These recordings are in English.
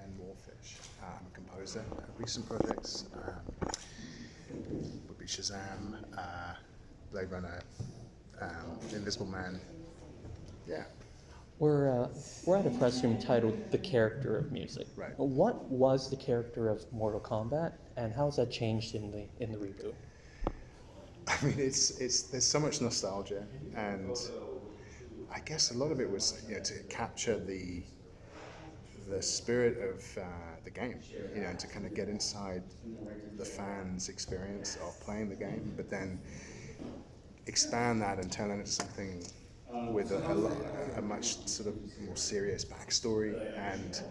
Benjamin Wallfisch. I'm a composer. Recent projects would be Shazam, Blade Runner, Invisible Man. Yeah. We're at a press room titled "The Character of Music." Right. What was the character of Mortal Kombat, and how has that changed in the reboot? I mean, there's so much nostalgia, and I guess a lot of it was to capture the spirit of the game, and to kind of get inside the fans' experience of playing the game, but then expand that and turn it into something with a much sort of more serious backstory. And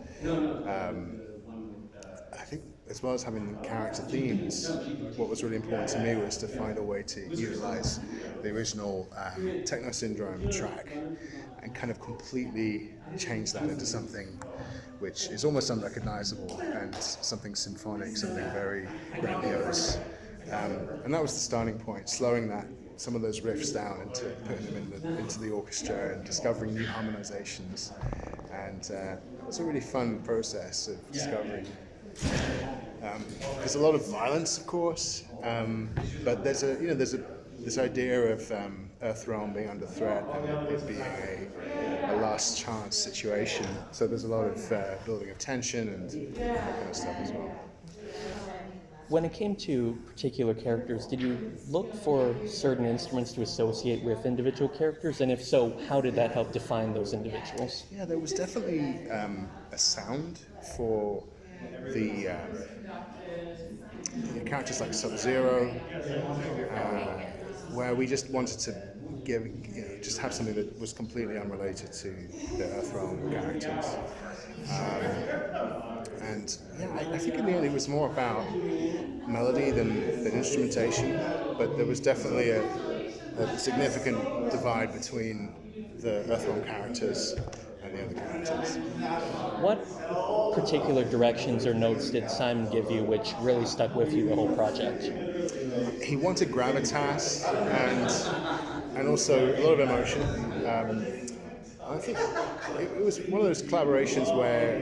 I think, as well as having character themes, what was really important to me was to find a way to utilize the original Techno Syndrome track and kind of completely change that into something which is almost unrecognizable and something symphonic, something very grandiose. And that was the starting point, slowing some of those riffs down and putting them into the orchestra and discovering new harmonizations. And it was a really fun process of discovering. There's a lot of violence, of course, but there's this idea of Earthrealm being under threat and it being a last chance situation. So there's a lot of building of tension and that kind of stuff as well. When it came to particular characters, did you look for certain instruments to associate with individual characters? And if so, how did that help define those individuals? Yeah, there was definitely a sound for the characters like Sub-Zero, where we just wanted to just have something that was completely unrelated to the Earthrealm characters. And yeah, I think in the end it was more about melody than instrumentation, but there was definitely a significant divide between the Earthrealm characters and the other characters. What particular directions or notes did Simon give you which really stuck with you the whole project? He wanted gravitas and also a lot of emotion. I think it was one of those collaborations where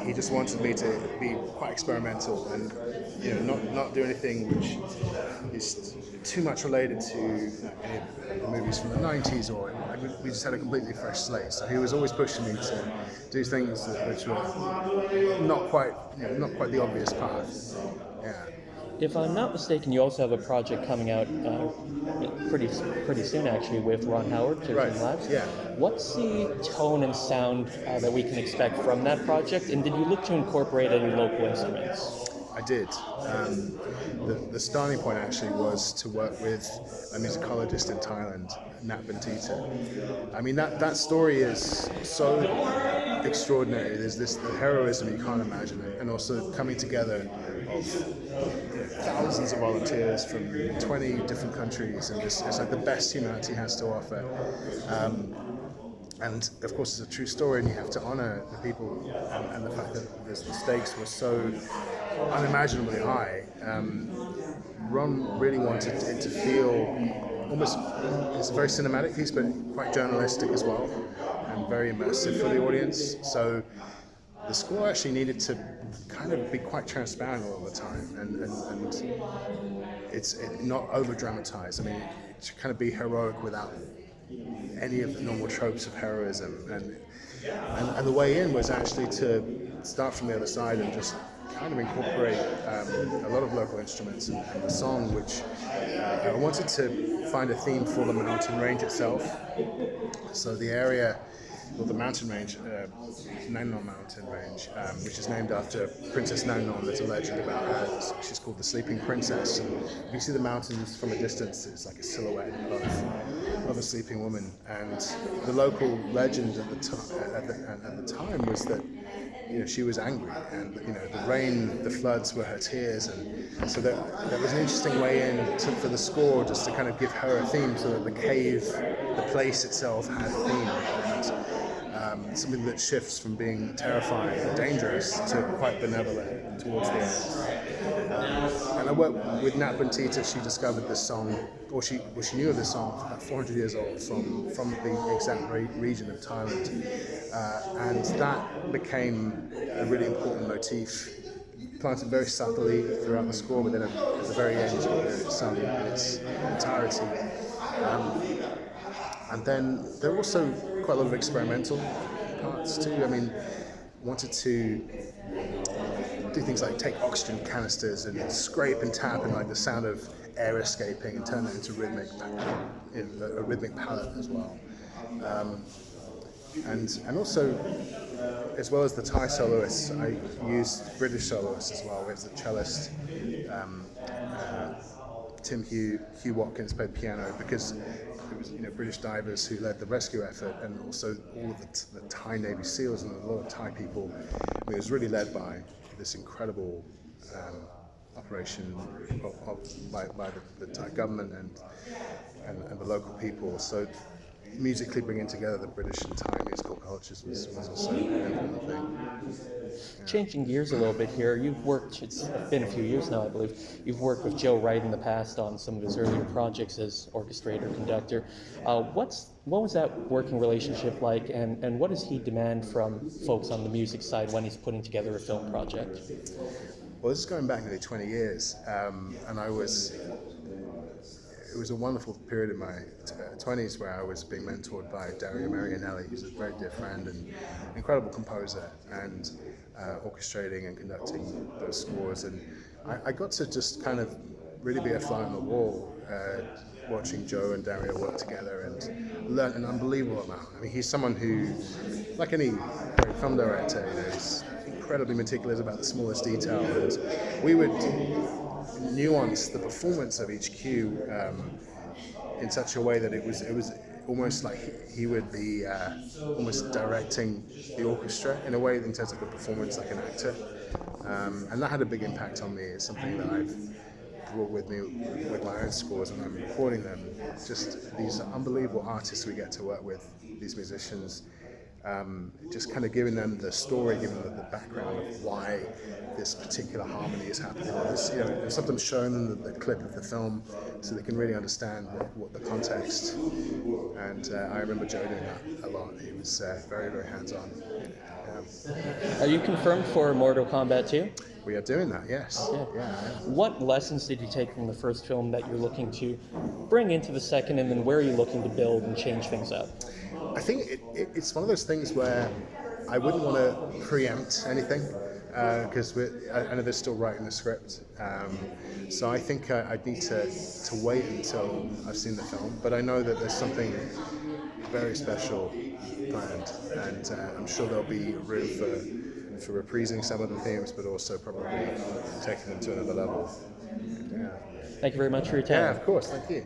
he just wanted me to be quite experimental and not do anything which is too much related to any of the movies from the 90s, or we just had a completely fresh slate. So he was always pushing me to do things which were not quite the obvious path. Yeah. If I'm not mistaken, you also have a project coming out pretty soon, actually, with Ron Howard, 13 Right. Lives. Yeah. What's the tone and sound that we can expect from that project, and did you look to incorporate any local instruments? I did. The starting point actually was to work with a musicologist in Thailand, Nat Bentita. I mean, that story is so extraordinary. There's the heroism you can't imagine it, and also coming together of thousands of volunteers from 20 different countries, and it's like the best humanity has to offer. And of course, it's a true story, and you have to honor the people and the fact that the stakes were so unimaginably high. Ron really wanted it to feel almost, it's a very cinematic piece, but quite journalistic as well, and very immersive for the audience. So the score actually needed to kind of be quite transparent all the time, and it's not over-dramatized. I mean, it should kind of be heroic without any of the normal tropes of heroism, and the way in was actually to start from the other side and just kind of incorporate a lot of local instruments and the song, which I wanted to find a theme for the mountain range itself. So the area, well, the mountain range, Nangnon mountain range, which is named after Princess Nangnon. There's a legend about her. She's called the Sleeping Princess. And if you see the mountains from a distance, it's like a silhouette of a sleeping woman. And the local legend at the time was that she was angry, and the rain, the floods were her tears, and so that was an interesting way in for the score, just to kind of give her a theme, so that the cave, the place itself, had a theme. something that shifts from being terrifying and dangerous to quite benevolent towards the end. And I worked with Nat Bentita. She discovered this song, or she knew of this song, about 400 years old, from the exact region of Thailand, and that became a really important motif, planted very subtly throughout the score, but then at the very end it's sung in its entirety. And then there were also quite a lot of experimental parts too. I mean, wanted to do things like take oxygen canisters and scrape and tap and like the sound of air escaping and turn that into a rhythmic palette as well. And also, as well as the Thai soloists, I used British soloists as well. We have the cellist Tim Hugh Watkins played piano, because it was British divers who led the rescue effort, and also all of the Thai Navy SEALs and a lot of Thai people. I mean, it was really led by this incredible operation by the Thai government and the local people. So musically bringing together the British and Thai musical cultures was also an important thing. Yeah. Changing gears a little bit here, you've worked, it's been a few years now I believe, you've worked with Joe Wright in the past on some of his earlier projects as orchestrator, conductor. What was that working relationship like, and what does he demand from folks on the music side when he's putting together a film project? Well, this is going back nearly 20 years, and it was a wonderful period in my 20s where I was being mentored by Dario Marianelli, who's a very dear friend and incredible composer, and orchestrating and conducting those scores. And I got to just kind of really be a fly on the wall, watching Joe and Dario work together, and learn an unbelievable amount. I mean, he's someone who, like any great film director, is incredibly meticulous about the smallest detail, and we would nuance the performance of each cue in such a way that it was almost like he would be almost directing the orchestra in a way, in terms of the performance, like an actor, and that had a big impact on me. It's something that I've brought with me with my own scores when I'm recording them. Just these unbelievable artists we get to work with, these musicians. Just kind of giving them the story, giving them the background of why this particular harmony is happening. And sometimes showing them the clip of the film so they can really understand what the context. And I remember Joe doing that a lot. He was very, very hands-on. Are you confirmed for Mortal Kombat 2? We are doing that, yes. Yeah. What lessons did you take from the first film that you're looking to bring into the second, and then where are you looking to build and change things up? I think it's one of those things where I wouldn't want to preempt anything, because I know they're still writing the script. So I think I'd need to wait until I've seen the film. But I know that there's something very special planned, and I'm sure there'll be room for reprising some of the themes, but also probably taking them to another level. Yeah. Thank you very much for your time. Yeah, of course. Thank you.